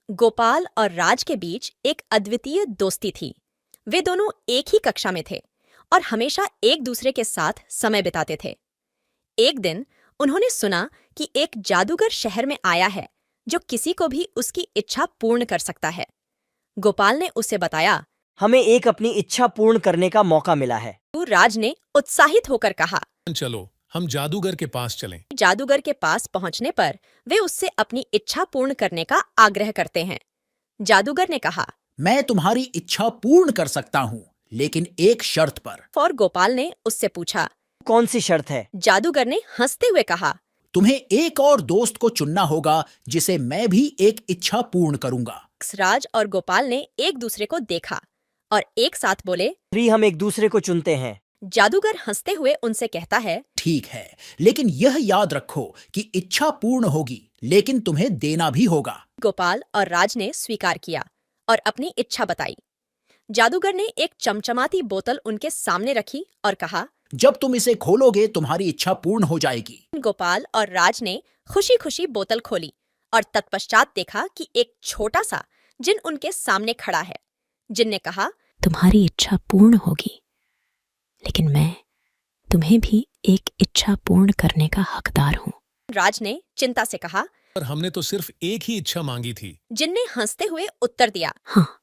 गोपाल और राज के बीच एक अद्वितीय दोस्ती थी। वे दोनों एक ही कक्षा में थे और हमेशा एक दूसरे के साथ समय बिताते थे। एक दिन उन्होंने सुना कि एक जादूगर शहर में आया है जो किसी को भी उसकी इच्छा पूर्ण कर सकता है। गोपाल ने उसे बताया, हमें एक अपनी इच्छा पूर्ण करने का मौका मिला है। तो राज ने उत्साहित होकर कहा, चलो हम जादूगर के पास चलें। जादूगर के पास पहुंचने पर वे उससे अपनी इच्छा पूर्ण करने का आग्रह करते हैं। जादूगर ने कहा, मैं तुम्हारी इच्छा पूर्ण कर सकता हूँ, लेकिन एक शर्त पर। और गोपाल ने उससे पूछा, कौन सी शर्त है? जादूगर ने हंसते हुए कहा, तुम्हें एक और दोस्त को चुनना होगा जिसे मैं भी एक इच्छा पूर्ण करूंगा। राज और गोपाल ने एक दूसरे को देखा और एक साथ बोले। हम एक दूसरे को चुनते हैं। जादूगर हंसते हुए उनसे कहता है, ठीक है, लेकिन यह याद रखो कि इच्छा पूर्ण होगी, लेकिन तुम्हें देना भी होगा। गोपाल और राज ने स्वीकार किया और अपनी इच्छा बताई। जादूगर ने एक चमचमाती बोतल उनके सामने रखी और कहा, जब तुम इसे खोलोगे तुम्हारी इच्छा पूर्ण हो जाएगी। गोपाल और राज ने खुशी खुशी बोतल खोली और तत्पश्चात देखा कि एक छोटा सा जिन उनके सामने खड़ा है। जिन ने कहा, तुम्हारी इच्छा पूर्ण होगी, लेकिन मैं तुम्हें भी एक इच्छा पूर्ण करने का हकदार हूँ। राज ने चिंता से कहा, पर हमने तो सिर्फ एक ही इच्छा मांगी थी। जिन ने हंसते हुए उत्तर दिया, हाँ,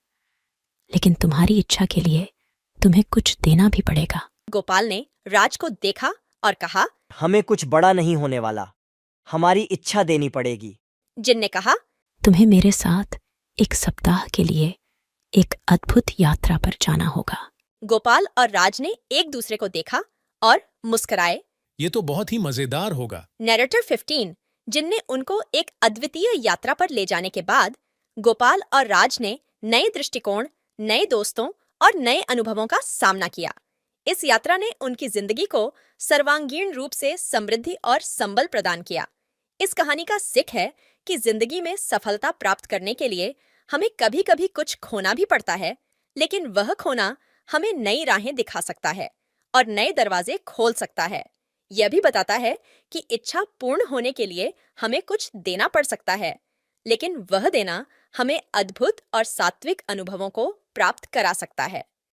लेकिन तुम्हारी इच्छा के लिए तुम्हें कुछ देना भी पड़ेगा। गोपाल ने राज को देखा और कहा, हमें कुछ बड़ा नहीं होने वाला, हमारी इच्छा देनी पड़ेगी। जिन ने कहा, तुम्हें मेरे साथ एक सप्ताह के लिए एक अद्भुत यात्रा पर जाना होगा। गोपाल और राज ने एक दूसरे को देखा और मुस्कुराए। ये तो बहुत ही मजेदार होगा। नैरेटर 15 जिनने उनको एक अद्वितीय यात्रा पर ले जाने के बाद गोपाल और राज ने नए दृष्टिकोण, नए दोस्तों और नए अनुभवों का सामना किया। इस यात्रा ने उनकी जिंदगी को सर्वांगीण रूप से समृद्धि और संबल प्रदान किया। इस कहानी का सीख है कि जिंदगी में सफलता प्राप्त करने के लिए हमें कभी कभी कुछ खोना भी पड़ता है, लेकिन वह खोना हमें नई राहें दिखा सकता है और नए दरवाजे खोल सकता है। यह भी बताता है कि इच्छा पूर्ण होने के लिए हमें कुछ देना पड़ सकता है, लेकिन वह देना हमें अद्भुत और सात्विक अनुभवों को प्राप्त करा सकता है।